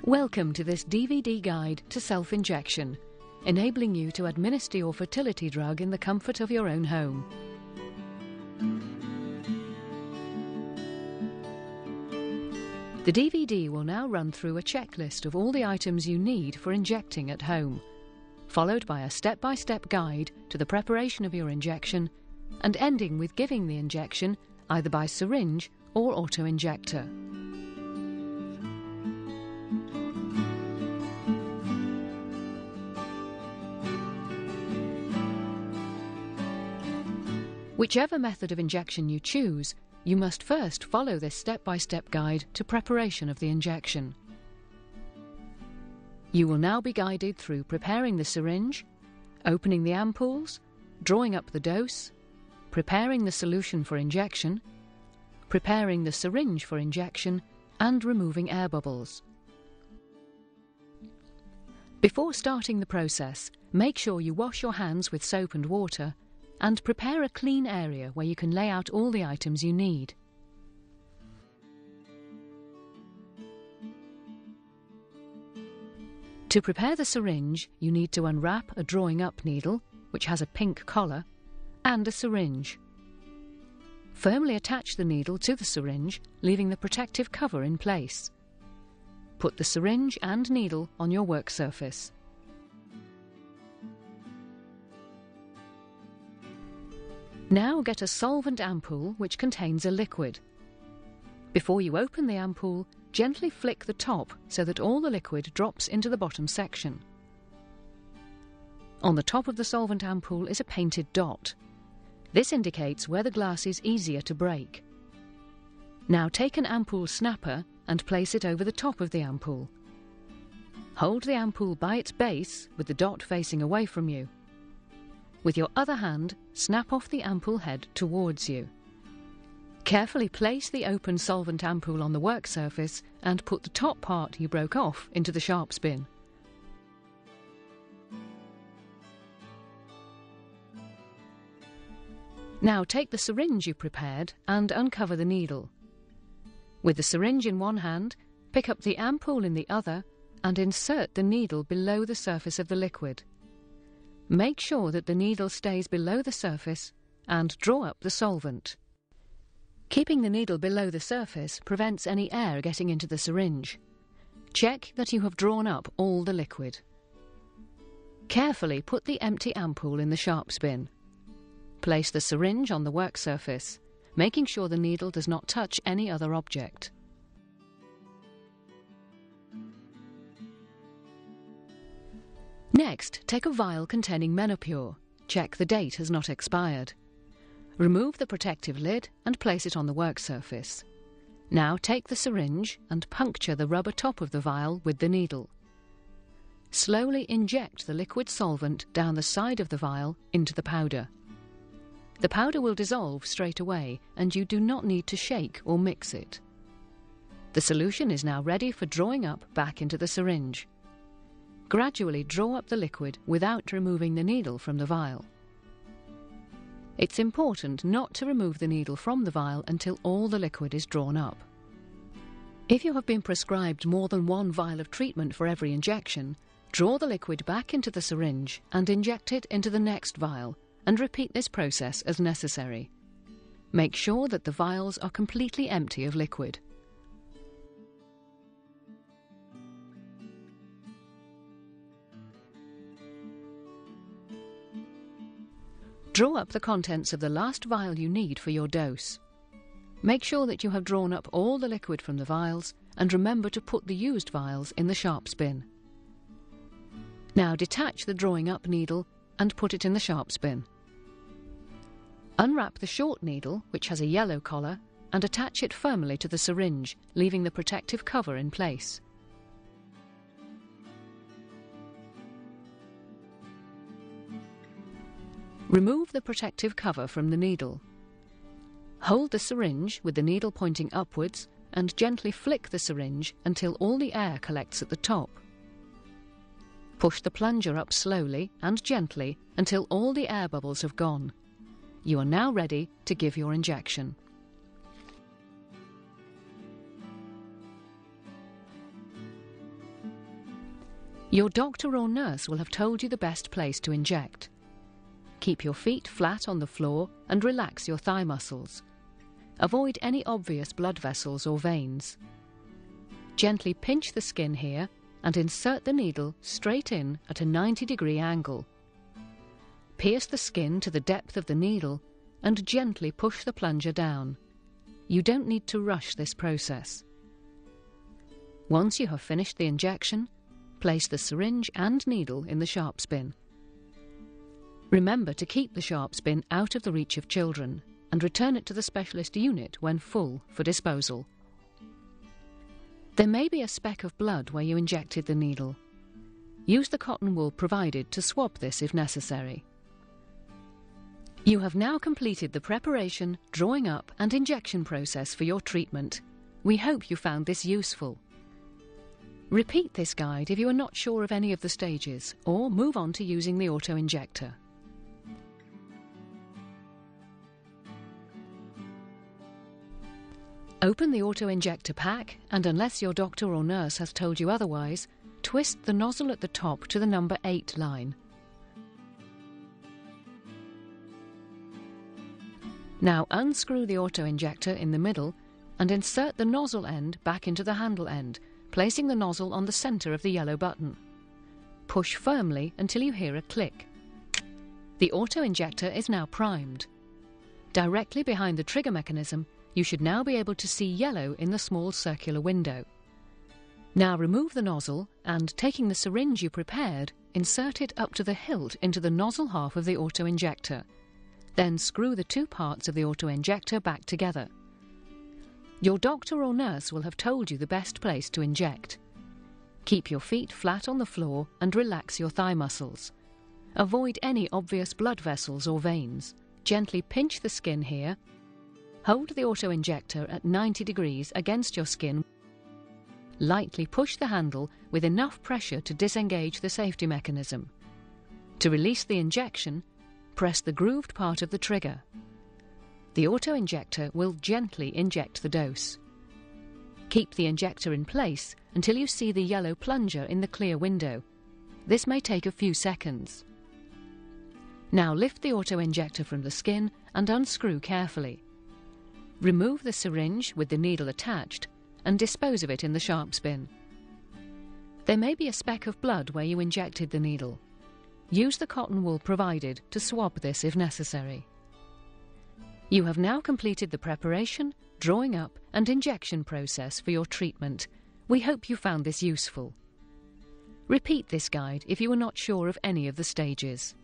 Welcome to this DVD guide to self-injection, enabling you to administer your fertility drug in the comfort of your own home. The DVD will now run through a checklist of all the items you need for injecting at home, followed by a step-by-step guide to the preparation of your injection, and ending with giving the injection either by syringe or auto-injector. Whichever method of injection you choose, you must first follow this step-by-step guide to preparation of the injection. You will now be guided through preparing the syringe, opening the ampoules, drawing up the dose, preparing the solution for injection, preparing the syringe for injection, and removing air bubbles. Before starting the process, make sure you wash your hands with soap and water and prepare a clean area where you can lay out all the items you need. To prepare the syringe, you need to unwrap a drawing-up needle, which has a pink collar, and a syringe. Firmly attach the needle to the syringe, leaving the protective cover in place. Put the syringe and needle on your work surface. Now get a solvent ampoule which contains a liquid. Before you open the ampoule, gently flick the top so that all the liquid drops into the bottom section. On the top of the solvent ampoule is a painted dot. This indicates where the glass is easier to break. Now take an ampoule snapper and place it over the top of the ampoule. Hold the ampoule by its base with the dot facing away from you. With your other hand, snap off the ampoule head towards you. Carefully place the open solvent ampoule on the work surface and put the top part you broke off into the sharps bin. Now take the syringe you prepared and uncover the needle. With the syringe in one hand, pick up the ampoule in the other and insert the needle below the surface of the liquid. Make sure that the needle stays below the surface and draw up the solvent. Keeping the needle below the surface prevents any air getting into the syringe. Check that you have drawn up all the liquid. Carefully put the empty ampoule in the sharps bin. Place the syringe on the work surface, making sure the needle does not touch any other object. Next, take a vial containing Menopur. Check the date has not expired. Remove the protective lid and place it on the work surface. Now take the syringe and puncture the rubber top of the vial with the needle. Slowly inject the liquid solvent down the side of the vial into the powder. The powder will dissolve straight away and you do not need to shake or mix it. The solution is now ready for drawing up back into the syringe. Gradually draw up the liquid without removing the needle from the vial. It's important not to remove the needle from the vial until all the liquid is drawn up. If you have been prescribed more than one vial of treatment for every injection, draw the liquid back into the syringe and inject it into the next vial, and repeat this process as necessary. Make sure that the vials are completely empty of liquid. Draw up the contents of the last vial you need for your dose. Make sure that you have drawn up all the liquid from the vials and remember to put the used vials in the sharps bin. Now detach the drawing up needle and put it in the sharps bin. Unwrap the short needle, which has a yellow collar, and attach it firmly to the syringe, leaving the protective cover in place. Remove the protective cover from the needle. Hold the syringe with the needle pointing upwards and gently flick the syringe until all the air collects at the top. Push the plunger up slowly and gently until all the air bubbles have gone. You are now ready to give your injection. Your doctor or nurse will have told you the best place to inject. Keep your feet flat on the floor and relax your thigh muscles. Avoid any obvious blood vessels or veins. Gently pinch the skin here and insert the needle straight in at a 90-degree angle. Pierce the skin to the depth of the needle and gently push the plunger down. You don't need to rush this process. Once you have finished the injection, place the syringe and needle in the sharp spin. Remember to keep the sharp spin out of the reach of children and return it to the specialist unit when full for disposal. There may be a speck of blood where you injected the needle. Use the cotton wool provided to swab this if necessary. You have now completed the preparation, drawing up and injection process for your treatment. We hope you found this useful. Repeat this guide if you are not sure of any of the stages, or move on to using the auto-injector. Open the auto-injector pack and, unless your doctor or nurse has told you otherwise, twist the nozzle at the top to the number 8 line. Now unscrew the auto-injector in the middle and insert the nozzle end back into the handle end, placing the nozzle on the centre of the yellow button. Push firmly until you hear a click. The auto-injector is now primed. Directly behind the trigger mechanism, you should now be able to see yellow in the small circular window. Now remove the nozzle and, taking the syringe you prepared, insert it up to the hilt into the nozzle half of the auto-injector. Then screw the two parts of the auto-injector back together. Your doctor or nurse will have told you the best place to inject. Keep your feet flat on the floor and relax your thigh muscles. Avoid any obvious blood vessels or veins. Gently pinch the skin here. Hold the auto-injector at 90 degrees against your skin. Lightly push the handle with enough pressure to disengage the safety mechanism. To release the injection, press the grooved part of the trigger. The auto-injector will gently inject the dose. Keep the injector in place until you see the yellow plunger in the clear window. This may take a few seconds. Now lift the auto-injector from the skin and unscrew carefully. Remove the syringe with the needle attached and dispose of it in the sharp spin. There may be a speck of blood where you injected the needle. Use the cotton wool provided to swab this if necessary. You have now completed the preparation, drawing up and injection process for your treatment. We hope you found this useful. Repeat this guide if you are not sure of any of the stages.